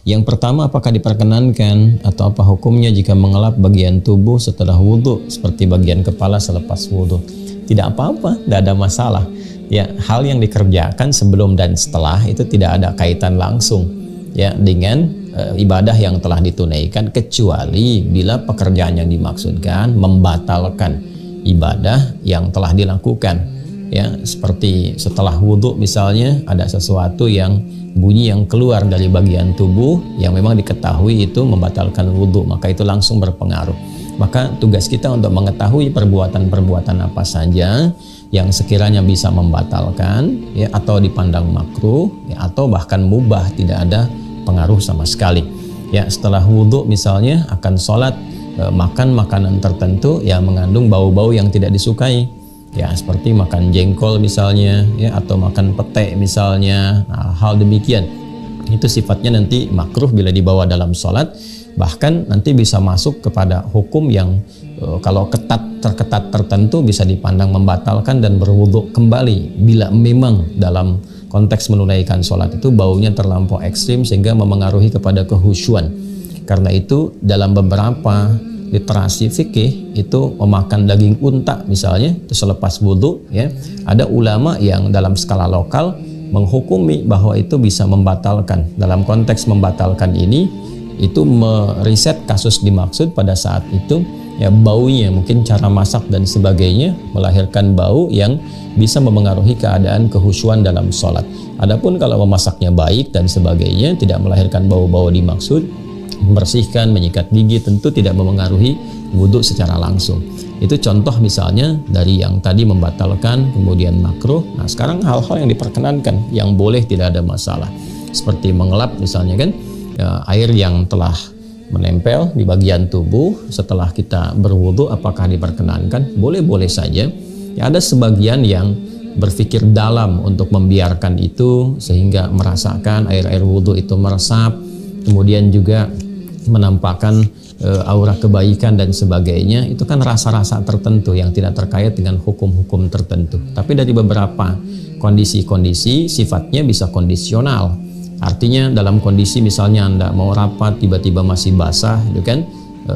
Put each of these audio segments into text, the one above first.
Yang pertama, apakah diperkenankan atau apa hukumnya jika mengelap bagian tubuh setelah wudhu seperti bagian kepala selepas wudhu? Tidak apa-apa, tidak ada masalah. Ya, hal yang dikerjakan sebelum dan setelah itu tidak ada kaitan langsung ya dengan ibadah yang telah ditunaikan, kecuali bila pekerjaan yang dimaksudkan membatalkan ibadah yang telah dilakukan. Ya, seperti setelah wudhu misalnya ada sesuatu yang bunyi yang keluar dari bagian tubuh yang memang diketahui itu membatalkan wudhu, maka itu langsung berpengaruh. Maka tugas kita untuk mengetahui perbuatan-perbuatan apa saja yang sekiranya bisa membatalkan ya, atau dipandang makruh ya, atau bahkan mubah, tidak ada pengaruh sama sekali. Ya, setelah wudhu misalnya akan sholat, makan makanan tertentu yang mengandung bau-bau yang tidak disukai. Ya, seperti makan jengkol misalnya ya, atau makan pete misalnya. Nah, hal demikian itu sifatnya nanti makruh bila dibawa dalam sholat, bahkan nanti bisa masuk kepada hukum yang kalau terketat tertentu bisa dipandang membatalkan dan berwudhu kembali bila memang dalam konteks menunaikan sholat itu baunya terlampau ekstrim sehingga memengaruhi kepada kehusyuan. Karena itu dalam beberapa literasi fikih itu memakan daging unta misalnya itu selepas wudhu ya, ada ulama yang dalam skala lokal menghukumi bahwa itu bisa membatalkan. Dalam konteks membatalkan ini itu meriset kasus dimaksud pada saat itu ya, baunya mungkin cara masak dan sebagainya melahirkan bau yang bisa memengaruhi keadaan kehusyuan dalam sholat. Adapun kalau memasaknya baik dan sebagainya tidak melahirkan bau-bau dimaksud, membersihkan, menyikat gigi, tentu tidak memengaruhi wudhu secara langsung. Itu contoh misalnya dari yang tadi membatalkan kemudian makruh. Nah, sekarang hal-hal yang diperkenankan yang boleh tidak ada masalah, seperti mengelap misalnya kan ya, air yang telah menempel di bagian tubuh setelah kita berwudhu, apakah diperkenankan? Boleh-boleh saja ya. Ada sebagian yang berpikir dalam untuk membiarkan itu sehingga merasakan air-air wudhu itu meresap, kemudian juga menampakkan aura kebaikan dan sebagainya. Itu kan rasa-rasa tertentu yang tidak terkait dengan hukum-hukum tertentu. Tapi dari beberapa kondisi-kondisi sifatnya bisa kondisional. Artinya dalam kondisi misalnya Anda mau rapat tiba-tiba masih basah, itu kan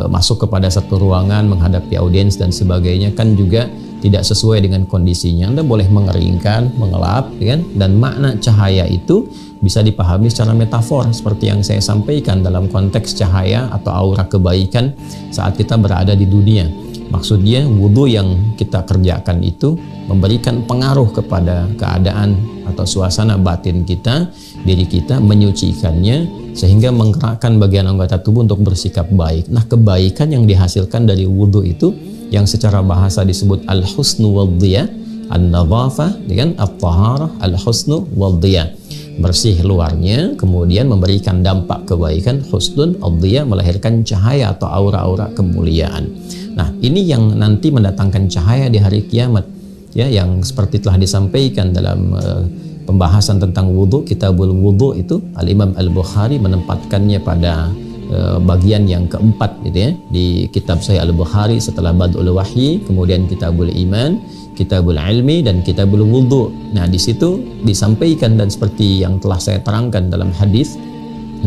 masuk kepada satu ruangan menghadapi audiens dan sebagainya kan juga tidak sesuai dengan kondisinya. Anda boleh mengeringkan, mengelap, kan? Dan makna cahaya itu bisa dipahami secara metafor seperti yang saya sampaikan dalam konteks cahaya atau aura kebaikan saat kita berada di dunia. Maksudnya wudhu yang kita kerjakan itu memberikan pengaruh kepada keadaan atau suasana batin kita, diri kita, menyucikannya sehingga menggerakkan bagian anggota tubuh untuk bersikap baik. Nah, kebaikan yang dihasilkan dari wudhu itu yang secara bahasa disebut al-husnu wal-dhiyah, an-nadhafah dengan at-taharah, al-husnu wal-dhiyah, bersih luarnya kemudian memberikan dampak kebaikan, husnun al-dhiyah melahirkan cahaya atau aura-aura kemuliaan. Nah, ini yang nanti mendatangkan cahaya di hari kiamat ya, yang seperti telah disampaikan dalam pembahasan tentang wudhu, kitabul wudhu itu Al-Imam Al-Bukhari menempatkannya pada bagian yang keempat gitu ya, di kitab Sahih Al-Bukhari setelah Badul Wahyi, kemudian Kitabul Iman, Kitabul Ilmi, dan Kitabul Wudhu. Nah, di situ disampaikan dan seperti yang telah saya terangkan dalam hadis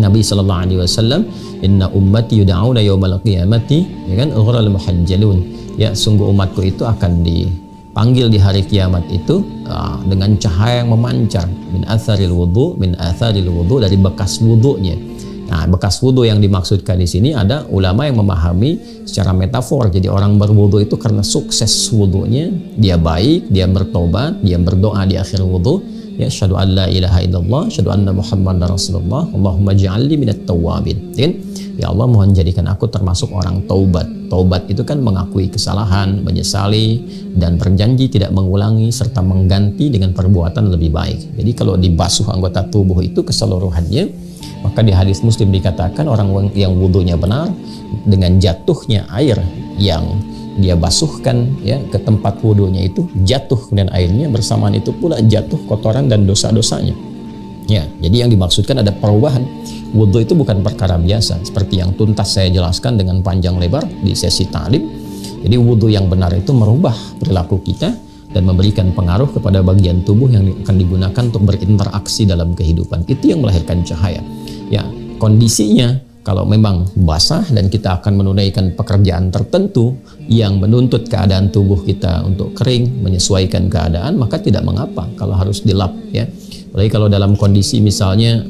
Nabi sallallahu alaihi wasallam, inna ummati yud'auna yaumal qiyamati ya kan ghurral muhajjalun, ya sungguh umatku itu akan dipanggil di hari kiamat itu dengan cahaya yang memancar, min atharil wudhu, dari bekas wudhunya. Nah, bekas wudhu yang dimaksudkan di sini ada ulama yang memahami secara metafor. Jadi orang berwudhu itu karena sukses wudhunya, dia baik, dia bertobat, dia berdoa di akhir wudhu, ya syahadu an la ilaha illallah, syahadu anna muhammadar rasulullah, Allahumma ja'alni minat tawwabin. Ya Allah, mohon jadikan aku termasuk orang taubat. Taubat itu kan mengakui kesalahan, menyesali, dan berjanji tidak mengulangi serta mengganti dengan perbuatan lebih baik. Jadi kalau dibasuh anggota tubuh itu keseluruhannya, maka di hadis Muslim dikatakan orang yang wudhunya benar, dengan jatuhnya air yang dia basuhkan ya ke tempat wudhunya itu, jatuh kemudian airnya, bersamaan itu pula jatuh kotoran dan dosa-dosanya. Ya, jadi yang dimaksudkan ada perubahan. Wudhu itu bukan perkara biasa, seperti yang tuntas saya jelaskan dengan panjang lebar di sesi ta'lim. Jadi wudhu yang benar itu merubah perilaku kita dan memberikan pengaruh kepada bagian tubuh yang akan digunakan untuk berinteraksi dalam kehidupan. Itu yang melahirkan cahaya. Ya, kondisinya kalau memang basah dan kita akan menunaikan pekerjaan tertentu yang menuntut keadaan tubuh kita untuk kering, menyesuaikan keadaan, maka tidak mengapa kalau harus dilap ya. Apalagi kalau dalam kondisi misalnya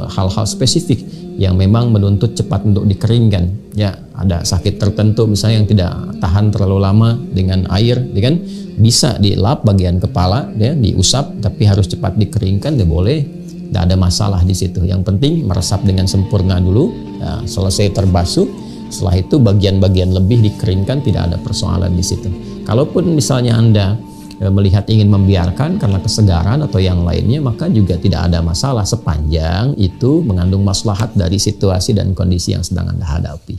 hal-hal spesifik yang memang menuntut cepat untuk dikeringkan ya, ada sakit tertentu misalnya yang tidak tahan terlalu lama dengan air ya kan, bisa dilap bagian kepala ya, diusap tapi harus cepat dikeringkan, ya boleh, tidak ada masalah di situ. Yang penting meresap dengan sempurna dulu ya, selesai terbasuh, setelah itu bagian-bagian lebih dikeringkan, tidak ada persoalan di situ. Kalaupun misalnya Anda melihat ingin membiarkan karena kesegaran atau yang lainnya, maka juga tidak ada masalah sepanjang itu mengandung maslahat dari situasi dan kondisi yang sedang Anda hadapi.